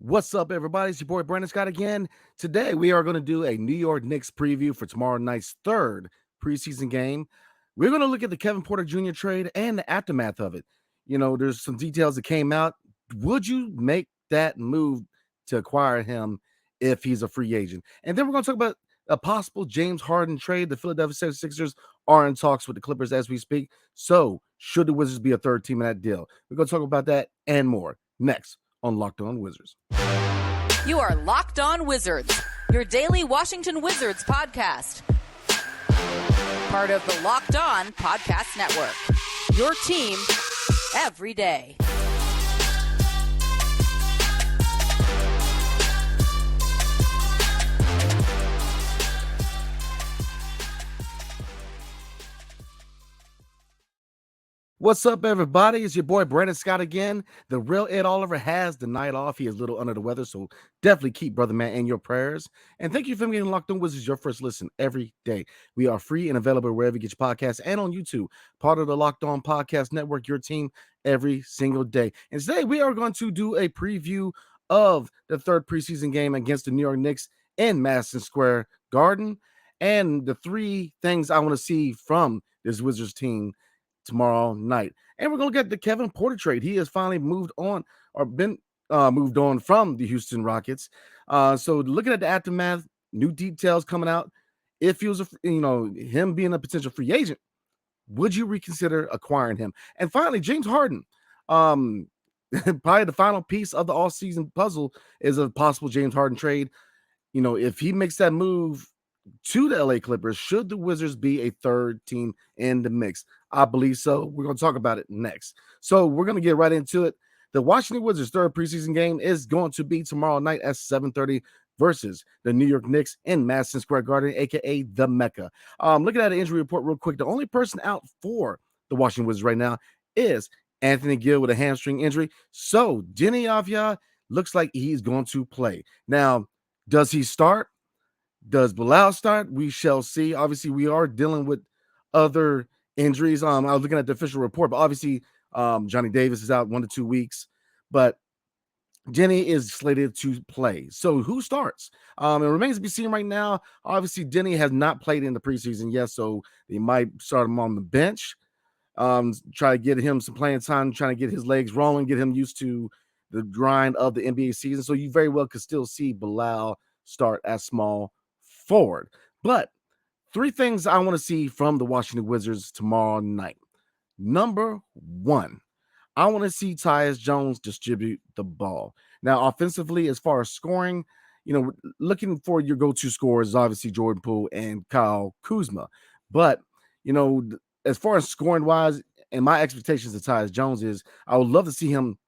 What's up, everybody? It's your boy Brandon Scott again. Today, we are going to do a New York Knicks preview for tomorrow night's third preseason game. We're going to look at the Kevin Porter Jr. trade and the aftermath of it. There's some details that came out. Would you make that move to acquire him if he's a free agent? And then we're going to talk about a possible James Harden trade. The Philadelphia 76ers are in talks with the Clippers as we speak. So, should the Wizards be a third team in that deal? We're going to talk about that and more next on Locked On Wizards. You are Locked On Wizards, your daily Washington Wizards podcast. Part of the Locked On Podcast Network, your team every day. What's up, everybody? It's your boy Brandon Scott again. The real Ed Oliver has the night off. He is a little under the weather, so definitely keep Brother Man in your prayers. And thank you for getting Locked On Wizards your first listen every day. We are free and available wherever you get your podcasts and on YouTube. Part of the Locked On Podcast Network, your team every single day. And today we are going to do a preview of the third preseason game against the New York Knicks in Madison Square Garden. And the three things I want to see from this Wizards team tomorrow night. And we're going to get the Kevin Porter trade. He has finally moved on or been moved on from the Houston Rockets. So looking at the aftermath, new details coming out. If he was, him being a potential free agent, would you reconsider acquiring him? And finally, James Harden. Probably the final piece of the all-season puzzle is a possible James Harden trade. If he makes that move to the LA Clippers, should the Wizards be a third team in the mix? I believe so. We're going to talk about it next. So we're going to get right into it. The Washington Wizards' third preseason game is going to be tomorrow night at 7:30 versus the New York Knicks in Madison Square Garden, aka the Mecca. Looking at an injury report real quick, the only person out for the Washington Wizards right now is Anthony Gill with a hamstring injury. So Deni Avdija looks like he's going to play. Now, does he start? Does Bilal start? We shall see. Obviously, we are dealing with other injuries. I was looking at the official report, but obviously, Johnny Davis is out 1 to 2 weeks. But Deni is slated to play. So who starts? It remains to be seen right now. Obviously, Deni has not played in the preseason yet, so they might start him on the bench. Try to get him some playing time, trying to get his legs rolling, get him used to the grind of the NBA season. So you very well could still see Bilal start as small forward. But three things I want to see from the Washington Wizards tomorrow night. Number one, I want to see Tyus Jones distribute the ball. Now, offensively, as far as scoring, looking for your go-to scorers is obviously Jordan Poole and Kyle Kuzma. But, as far as scoring-wise, and my expectations of Tyus Jones is I would love to see him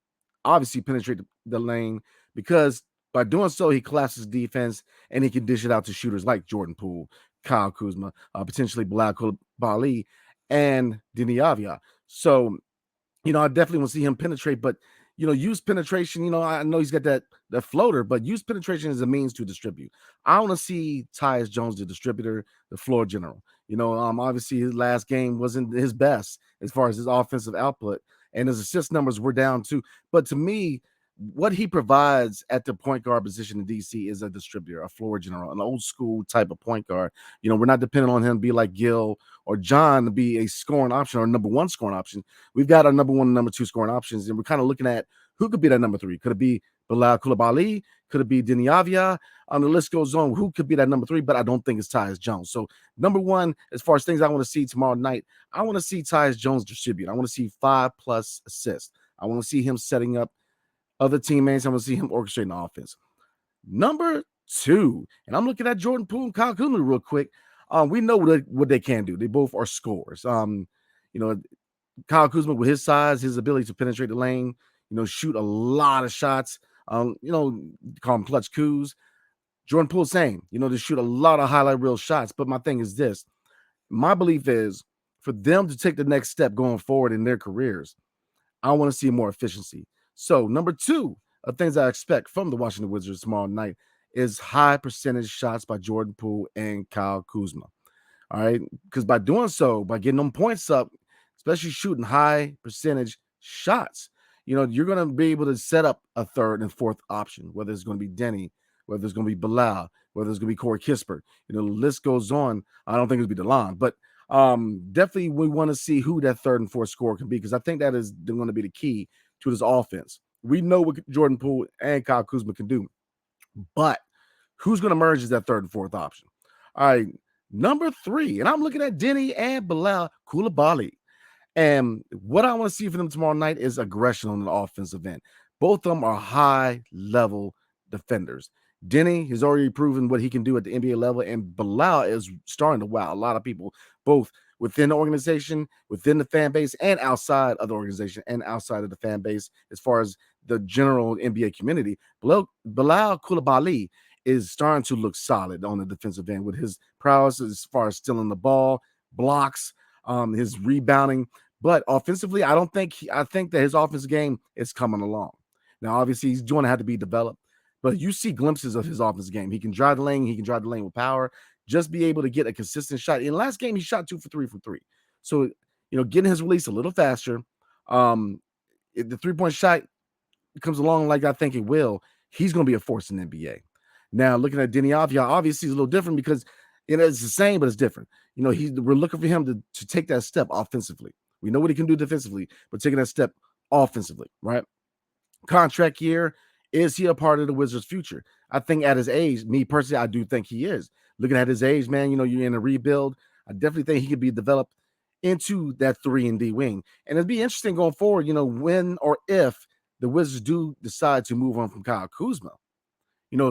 obviously penetrate the lane, because by doing so, he collapses defense and he can dish it out to shooters like Jordan Poole, Kyle Kuzma, potentially Bilal Coulibaly, and Deni Avdija. So, I definitely want to see him penetrate, but, use penetration. I know he's got that floater, but use penetration as a means to distribute. I want to see Tyus Jones, the distributor, the floor general. Obviously his last game wasn't his best as far as his offensive output, and his assist numbers were down too. But to me, what he provides at the point guard position in DC is a distributor, a floor general, an old school type of point guard. We're not dependent on him to be like Gil or John to be a scoring option or number one scoring option. We've got our number one and number two scoring options, and we're kind of looking at who could be that number three. Could it be Bilal Coulibaly? Could it be Deni Avdija? The list goes on. Who could be that number three? But I don't think it's Tyus Jones. So number one, as far as things I want to see tomorrow night, I want to see Tyus Jones distribute. I want to see 5+ assists. I want to see him setting up other teammates. I'm going to see him orchestrating the offense. Number two, and I'm looking at Jordan Poole and Kyle Kuzma real quick. We know what they can do. They both are scorers. Kyle Kuzma, with his size, his ability to penetrate the lane, shoot a lot of shots. Call him Clutch Kuz. Jordan Poole, same. To shoot a lot of highlight reel shots. But my thing is this. My belief is for them to take the next step going forward in their careers, I want to see more efficiency. So number two of things I expect from the Washington Wizards tomorrow night is high percentage shots by Jordan Poole and Kyle Kuzma. All right. Because by doing so, by getting them points up, especially shooting high percentage shots, you're going to be able to set up a third and fourth option, whether it's going to be Denny, whether it's going to be Bilal, whether it's going to be Corey Kispert. The list goes on. I don't think it'll be DeLon, but definitely we want to see who that third and fourth scorer can be, because I think that is going to be the key to this offense. We know what Jordan Poole and Kyle Kuzma can do, but who's going to emerge as that third and fourth option? All right, number 3, and I'm looking at Denny and Bilal Coulibaly. And what I want to see from them tomorrow night is aggression on the offensive end. Both of them are high-level defenders. Denny has already proven what he can do at the NBA level, and Bilal is starting to wow a lot of people, both within the organization, within the fan base, and outside of the organization and outside of the fan base, as far as the general NBA community. Bilal Coulibaly is starting to look solid on the defensive end with his prowess as far as stealing the ball, blocks, his rebounding. But offensively, I think that his offensive game is coming along. Now, obviously, he's going to have to be developed, but you see glimpses of his offensive game. He can drive the lane. He can drive the lane with power. Just be able to get a consistent shot. In last game, he shot 2 for 3 from 3. So, getting his release a little faster. If the 3-point shot comes along like I think it will, he's going to be a force in the NBA. Now, looking at Denny Avdia, obviously he's a little different because it's the same, but it's different. We're looking for him to take that step offensively. We know what he can do defensively, but taking that step offensively, right? Contract year, is he a part of the Wizards' future? I think at his age, me personally, I do think he is. Looking at his age, man, you're in a rebuild. I definitely think he could be developed into that 3-and-D wing. And it'd be interesting going forward, when or if the Wizards do decide to move on from Kyle Kuzma,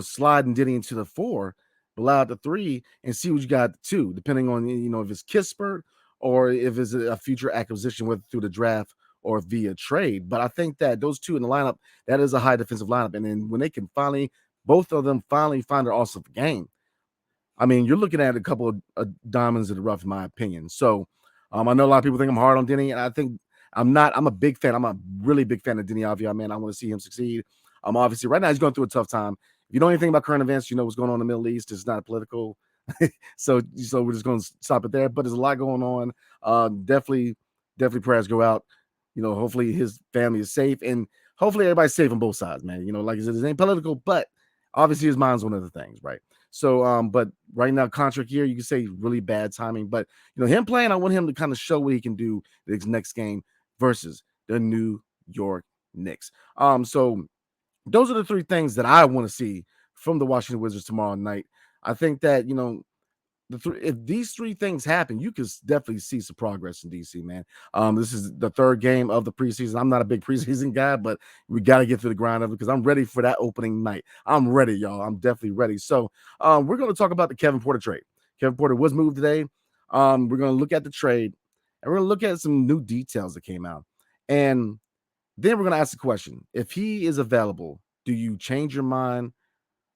sliding Denny into the 4, allow the 3, and see what you got 2, depending on, if it's Kispert or if it's a future acquisition, whether through the draft or via trade. But I think that those 2 in the lineup, that is a high defensive lineup. And then when they can both of them finally find their awesome game, I mean, you're looking at a couple of diamonds in the rough, in my opinion. So I know a lot of people think I'm hard on Denny, and I think I'm not. I'm a big fan. I'm a really big fan of Denny Avdia, man. I want to see him succeed. Obviously, right now he's going through a tough time. If you know anything about current events, you know what's going on in the Middle East. It's not political. so we're just going to stop it there. But there's a lot going on. Definitely prayers go out. Hopefully his family is safe, and hopefully everybody's safe on both sides, man. Like I said, it ain't political, but obviously his mind's one of the things, right? So, but right now, contract year, you can say really bad timing. But, him playing, I want him to kind of show what he can do this next game versus the New York Knicks. So those are the 3 things that I want to see from the Washington Wizards tomorrow night. I think that, if these 3 things happen, you can definitely see some progress in DC, man. This is the 3rd game of the preseason. I'm not a big preseason guy, but we got to get to the grind of it because I'm ready for that opening night. I'm ready, y'all. I'm definitely ready. So we're going to talk about the Kevin Porter trade. Kevin Porter was moved today. We're going to look at the trade, and we're going to look at some new details that came out. And then we're going to ask the question, if he is available, do you change your mind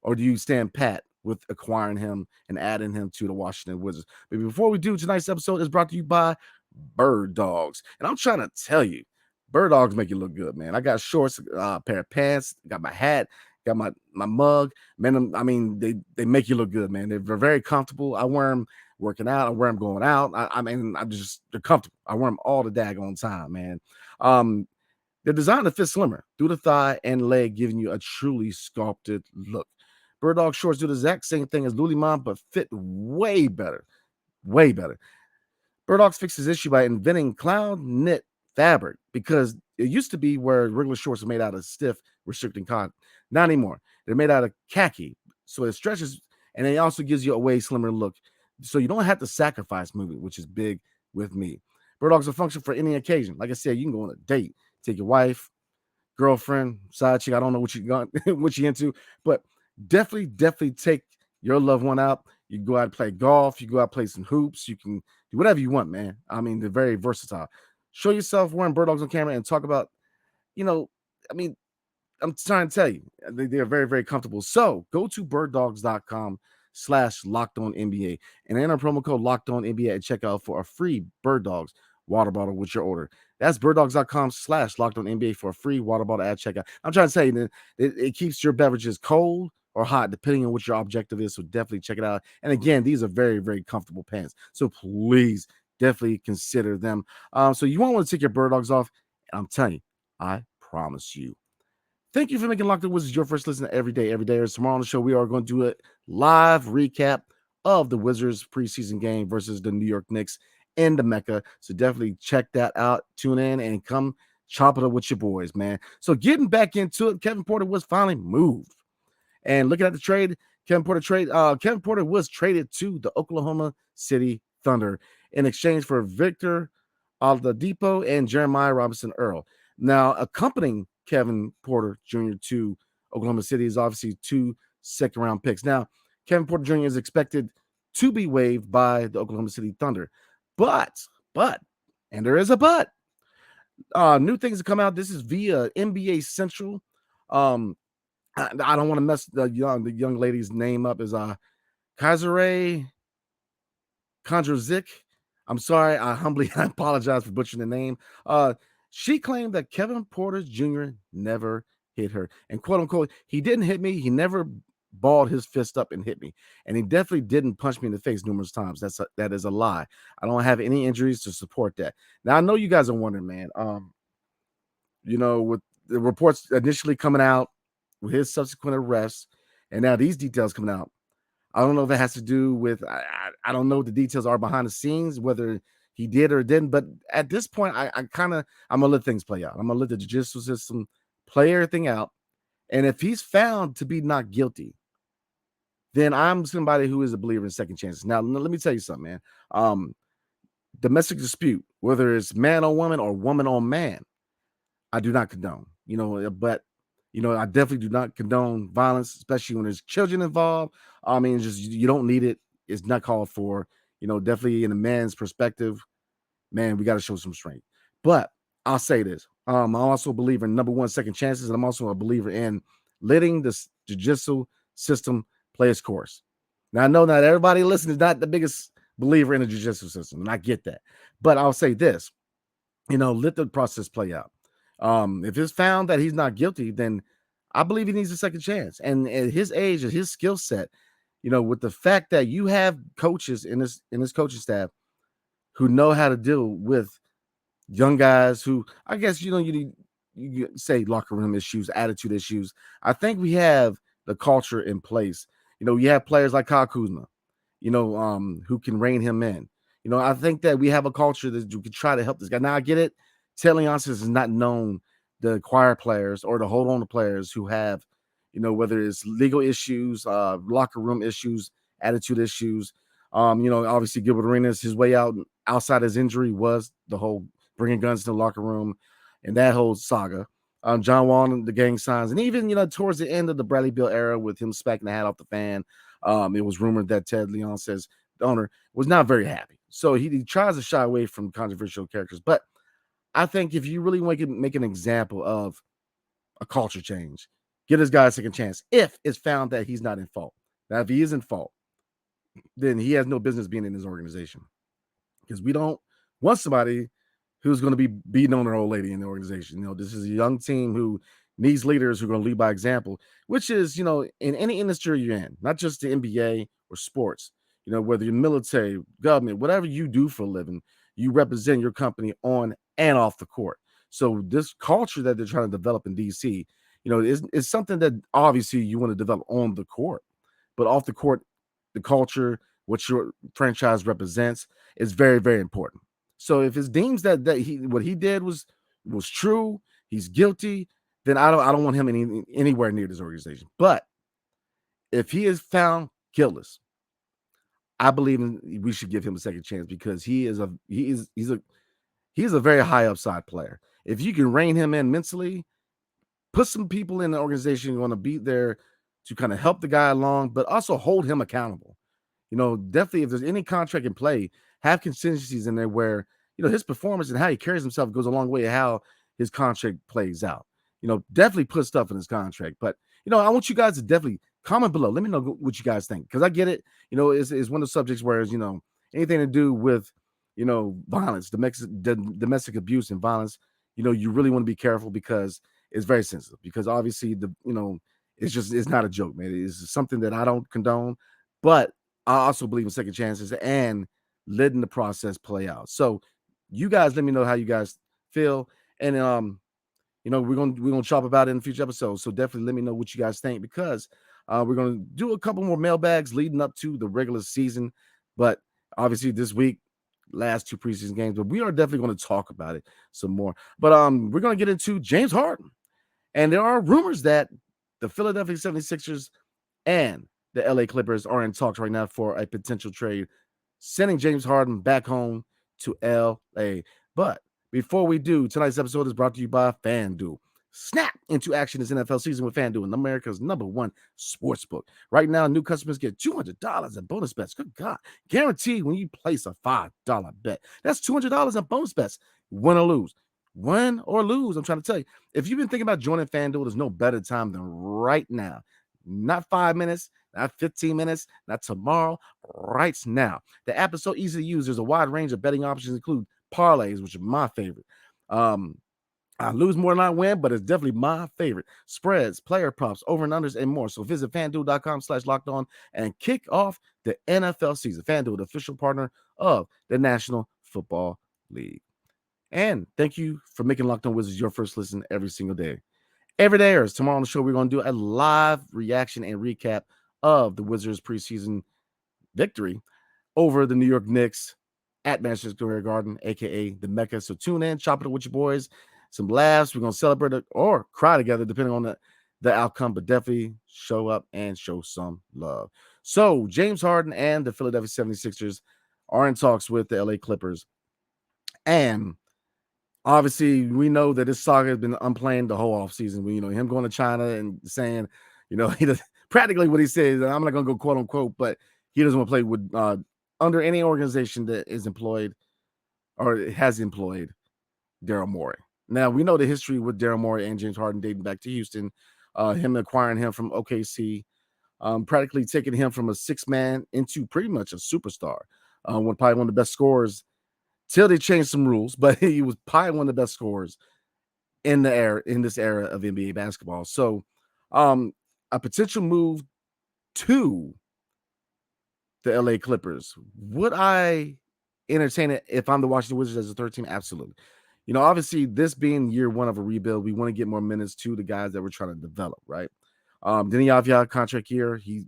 or do you stand pat with acquiring him and adding him to the Washington Wizards? But before we do, tonight's episode is brought to you by Birddogs. And I'm trying to tell you, Birddogs make you look good, man. I got shorts, pair of pants, got my hat, got my mug. Man, I mean, they make you look good, man. They're very comfortable. I wear them working out. I wear them going out. They're comfortable. I wear them all the daggone time, man. They're designed to fit slimmer through the thigh and leg, giving you a truly sculpted look. Birddog shorts do the exact same thing as Lululemon, but fit way better. Way better. Birddogs fixed this issue by inventing cloud knit fabric, because it used to be where regular shorts are made out of stiff, restricting cotton. Not anymore. They're made out of khaki, so it stretches, and it also gives you a way slimmer look. So you don't have to sacrifice movement, which is big with me. Birddogs will function for any occasion. Like I said, you can go on a date, take your wife, girlfriend, side chick. I don't know what you got, what you into, but definitely take your loved one out. You can go out and play golf. You go out and play some hoops. You can do whatever you want, man. I mean, they're very versatile. Show yourself wearing Birddogs on camera and talk about, I'm trying to tell you, they're very, very comfortable. So go to birddogs.com/LockedOnNBA and enter promo code LockedOnNBA at checkout for a free Birddogs water bottle with your order. That's birddogs.com/LockedOnNBA for a free water bottle at checkout. I'm trying to say that it keeps your beverages cold or hot, depending on what your objective is. So definitely check it out. And again, these are very, very comfortable pants. So please definitely consider them. So you won't want to take your Birddogs off. I'm telling you, I promise you. Thank you for making Locked On Wizards your first listen every day. Tomorrow on the show, we are going to do a live recap of the Wizards preseason game versus the New York Knicks in the Mecca. So definitely check that out. Tune in and come chop it up with your boys, man. So getting back into it, Kevin Porter was finally moved. And looking at the trade, Kevin Porter was traded to the Oklahoma City Thunder in exchange for Victor Oladipo and Jeremiah Robinson Earl. Now, accompanying Kevin Porter Jr. to Oklahoma City is obviously 2 second-round picks. Now, Kevin Porter Jr. is expected to be waived by the Oklahoma City Thunder. But, and there is a but, new things have come out. This is via NBA Central. I don't want to mess the young lady's name up. Is Kazare Kondrozik. I'm sorry. I apologize for butchering the name. She claimed that Kevin Porter Jr. never hit her. And quote unquote, he didn't hit me. He never balled his fist up and hit me. And he definitely didn't punch me in the face numerous times. That is a lie. I don't have any injuries to support that. Now, I know you guys are wondering, man, with the reports initially coming out, with his subsequent arrest, and now these details coming out. I don't know if it has to do with, I don't know what the details are behind the scenes, whether he did or didn't, but at this point, I'm going to let things play out. I'm going to let the judicial system play everything out, and if he's found to be not guilty, then I'm somebody who is a believer in second chances. Now, let me tell you something, man. Domestic dispute, whether it's man on woman or woman on man, I do not condone, but I definitely do not condone violence, especially when there's children involved. I mean, just you don't need it. It's not called for. Definitely in a man's perspective, man, we got to show some strength. But I'll say this. I'm also a believer in number one, second chances, and I'm also a believer in letting the judicial system play its course. Now, I know not everybody listening is not the biggest believer in the judicial system, and I get that. But I'll say this, let the process play out. If it's found that he's not guilty, then I believe he needs a second chance. And at his age and his skill set, with the fact that you have coaches in this coaching staff who know how to deal with young guys who, I guess, you say locker room issues, attitude issues. I think we have the culture in place. You have players like Kyle Kuzma, who can rein him in. I think that we have a culture that you can try to help this guy. Now, I get it. Taylor Johnson is not known to acquire players or to hold on to players who have, whether it's legal issues, locker room issues, attitude issues. Obviously Gilbert Arenas, his way out outside his injury was the whole bringing guns to the locker room and that whole saga. John Wall and the gang signs, and even towards the end of the Bradley Beal era with him smacking the hat off the fan, it was rumored that Ted Leon says the owner was not very happy, so he tries to shy away from controversial characters, but I think if you really want to make an example of a culture change, give this guy a second chance if it's found that he's not in fault. Now, if he is in fault, then he has no business being in his organization, because we don't want somebody who's going to be beating on their old lady in the organization. This is a young team who needs leaders who are going to lead by example, which is, in any industry you're in, not just the NBA or sports, whether you're military, government, whatever you do for a living, you represent your company on and off the court. So this culture that they're trying to develop in DC, is something that obviously you want to develop on the court, but off the court, the culture, what your franchise represents, is very, very important. So if it deems that what he did was true, he's guilty, then I don't want him anywhere near this organization. But if he is found guiltless, I believe we should give him a second chance, because he's a very high upside player. If you can rein him in mentally, put some people in the organization who want to be there to kind of help the guy along, but also hold him accountable. Definitely if there's any contract in play, have contingencies in there where, his performance and how he carries himself goes a long way of how his contract plays out. Definitely put stuff in his contract. But, I want you guys to definitely comment below. Let me know what you guys think, because I get it. It's one of the subjects where, anything to do with, violence, domestic abuse and violence, you really want to be careful, because it's very sensitive, because obviously it's not a joke, man. It's something that I don't condone, but I also believe in second chances and letting the process play out. So you guys let me know how you guys feel. And we're gonna chop about it in future episodes. So definitely let me know what you guys think, because we're gonna do a couple more mailbags leading up to the regular season. But obviously this week, last 2 preseason games, but we are definitely going to talk about it some more. But we're gonna get into James Harden. And there are rumors that the Philadelphia 76ers and the LA Clippers are in talks right now for a potential trade, sending James Harden back home to LA. But before we do, tonight's episode is brought to you by FanDuel. Snap into action this NFL season with FanDuel, America's #1 sportsbook. Right now, new customers get $200 in bonus bets. Good God. Guaranteed when you place a $5 bet. That's $200 in bonus bets. Win or lose. Win or lose, I'm trying to tell you. If you've been thinking about joining FanDuel, there's no better time than right now. Not 5 minutes, not 15 minutes, not tomorrow, right now. The app is so easy to use. There's a wide range of betting options, include parlays, which are my favorite. I lose more than I win, but it's definitely my favorite. Spreads, player props, over and unders, and more. So visit FanDuel.com/lockedon and kick off the NFL season. FanDuel, the official partner of the National Football League. And thank you for making Locked On Wizards your first listen every single day. Every day, or tomorrow on the show, we're going to do a live reaction and recap of the Wizards preseason victory over the New York Knicks at Madison Square Garden, aka the Mecca. So tune in, chop it up with your boys, some laughs. We're going to celebrate it or cry together, depending on the outcome, but definitely show up and show some love. So James Harden and the Philadelphia 76ers are in talks with the LA Clippers. And obviously, we know that this saga has been unplanned the whole offseason. Him going to China and saying, he does practically what he says. And I'm not going to go quote unquote, but he doesn't want to play with under any organization that is employed or has employed Daryl Morey. Now, we know the history with Daryl Morey and James Harden dating back to Houston, him acquiring him from OKC, practically taking him from a 6-man into pretty much a superstar. Probably one of the best scorers till they changed some rules, but he was probably one of the best scorers in this era of NBA basketball. So a potential move to the LA Clippers, would I entertain it if I'm the Washington Wizards as a third team? Absolutely. Obviously, this being year one of a rebuild, we want to get more minutes to the guys that we're trying to develop, right? Denny Avdia contract year, he,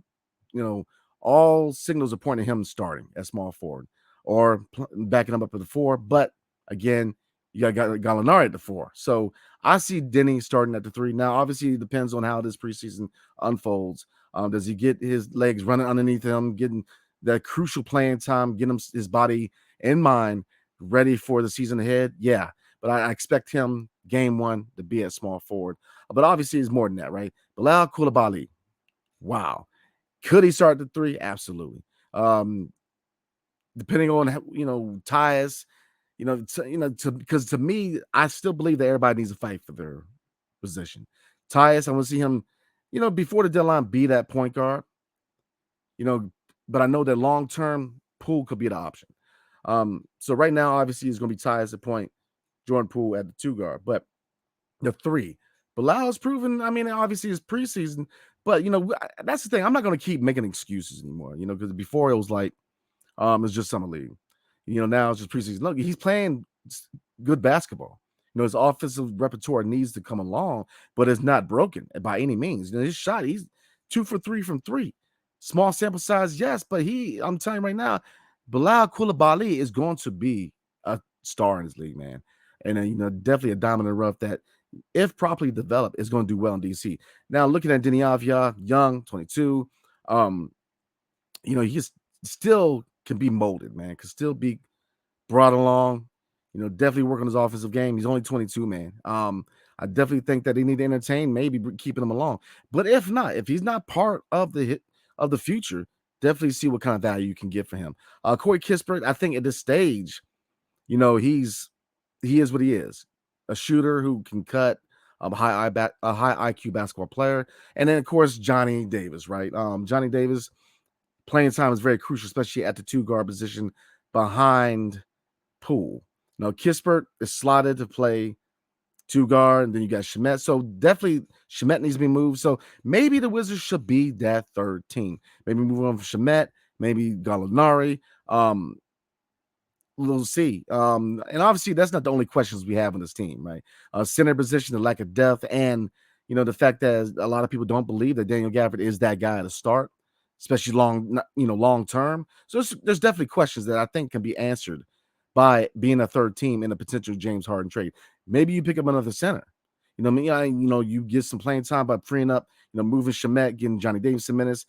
all signals are pointing him starting at small forward or backing him up at the 4. But again, you got Gallinari at the 4. So I see Denny starting at the 3. Now, obviously, it depends on how this preseason unfolds. Does he get his legs running underneath him, getting that crucial playing time, getting his body and mind ready for the season ahead? Yeah, but I expect him game one to be at small forward. But obviously, it's more than that, right? Bilal Coulibaly, wow. Could he start the 3? Absolutely. Depending on Tyus, because to me, I still believe that everybody needs to fight for their position. Tyus, I want to see him, before the deadline, be that point guard. But I know that long term, Poole could be the option. So right now, obviously, it's going to be Tyus at point, Jordan Poole at the 2 guard, but the 3. Bilal's proven. I mean, obviously, it's preseason, but that's the thing. I'm not going to keep making excuses anymore. Because before it was like, it's just summer league. Now it's just preseason. Look, he's playing good basketball. His offensive repertoire needs to come along, but it's not broken by any means. His shot, he's 2 for 3 from 3. Small sample size, yes, but I'm telling you right now, Bilal Coulibaly is going to be a star in this league, man. And definitely a diamond in the rough that, if properly developed, is going to do well in DC. Now, looking at Denny Avdia, young, 22, he's still can be molded, man. Can still be brought along. Definitely work on his offensive game. He's only 22, man. I definitely think that they need to entertain, maybe keeping him along. But if not, if he's not part of the future, definitely see what kind of value you can get for him. Corey Kispert, I think at this stage, he is what he is, a shooter who can cut, a high IQ basketball player, and then of course Johnny Davis, right? Johnny Davis. Playing time is very crucial, especially at the 2 guard position behind Poole. Now, Kispert is slotted to play 2 guard, and then you got Shamet. So definitely Shamet needs to be moved. So maybe the Wizards should be that third team. Maybe move on from Shamet, maybe Gallinari. we'll see. And obviously that's not the only questions we have on this team, right? Center position, the lack of depth, and the fact that a lot of people don't believe that Daniel Gafford is that guy to start, especially long term. So there's definitely questions that I think can be answered by being a third team in a potential James Harden trade. Maybe you pick up another center. You get some playing time by freeing up, moving Shamet, getting Johnny Davis some minutes,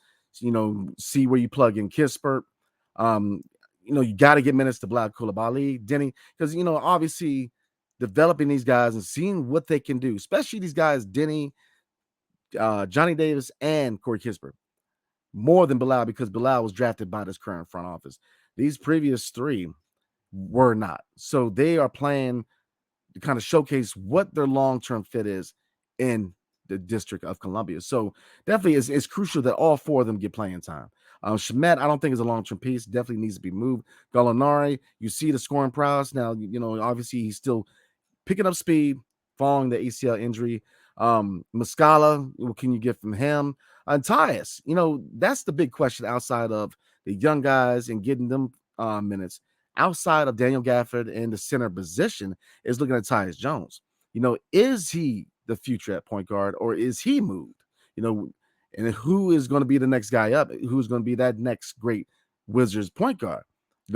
see where you plug in Kispert. You got to get minutes to Black Coulibaly, Denny, because, obviously developing these guys and seeing what they can do, especially these guys, Denny, Johnny Davis, and Corey Kispert, more than Bilal, because Bilal was drafted by this current front office. These previous three were not. So they are playing to kind of showcase what their long-term fit is in the District of Columbia. So definitely it's crucial that all four of them get playing time. Shamet, I don't think is a long-term piece. Definitely needs to be moved. Gallinari, you see the scoring prowess. Now, obviously he's still picking up speed following the ACL injury. Muscala, what can you get from him? And Tyus, that's the big question outside of the young guys and getting them minutes. Outside of Daniel Gafford in the center position is looking at Tyus Jones. Is he the future at point guard, or is he moved? And who is going to be the next guy up? Who's going to be that next great Wizards point guard?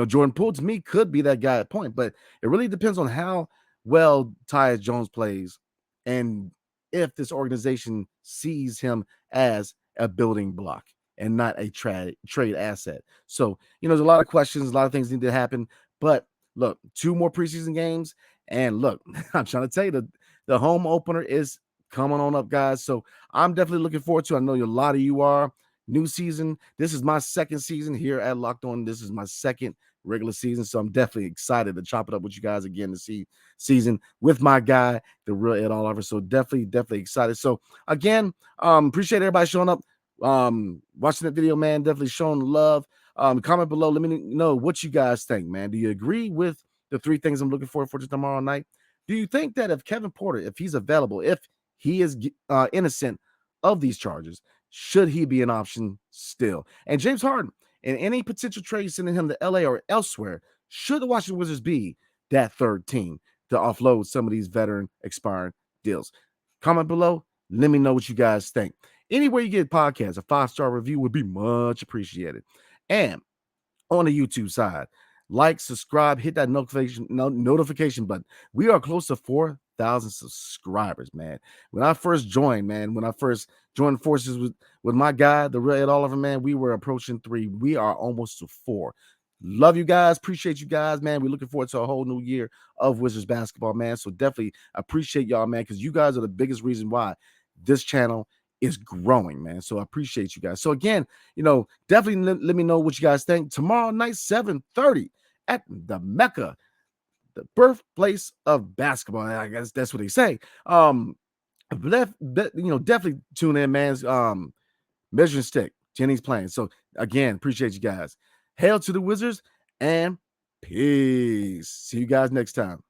Jordan Poole to me could be that guy at point, but it really depends on how well Tyus Jones plays and if this organization sees him as a building block and not a trade asset. So, there's a lot of questions, a lot of things need to happen. But look, 2 more preseason games. And look, I'm trying to tell you, the home opener is coming on up, guys. So I'm definitely looking forward to it. I know a lot of you are. New season. This is my second season here at Locked On. This is my second regular season. So I'm definitely excited to chop it up with you guys again to see season with my guy, the real Ed Oliver. So definitely excited. So again, appreciate everybody showing up, watching the video, man. Definitely showing love. Comment below. Let me know what you guys think, man. Do you agree with the 3 things I'm looking for tomorrow night? Do you think that if Kevin Porter, if he's available, if he is innocent of these charges, should he be an option still? And James Harden, in any potential trade sending him to LA or elsewhere, should the Washington Wizards be that third team to offload some of these veteran expiring deals? Comment below. Let me know what you guys think. Anywhere you get podcasts, a 5-star review would be much appreciated. And on the YouTube side, like, subscribe, hit that notification button. We are close to 4,000 subscribers, man. When I first joined forces with my guy, the real Ed Oliver, man, we were approaching 3. We are almost to 4. Love you guys. Appreciate you guys, man. We're looking forward to a whole new year of Wizards basketball, man. So definitely appreciate y'all, man, because you guys are the biggest reason why this channel is growing, man. So I appreciate you guys. So again, definitely let me know what you guys think. Tomorrow night, 7:30 at the Mecca, the birthplace of basketball. I guess that's what they say. Definitely tune in, man. Measuring stick, Jenny's playing. So again, appreciate you guys. Hail to the Wizards and peace. See you guys next time.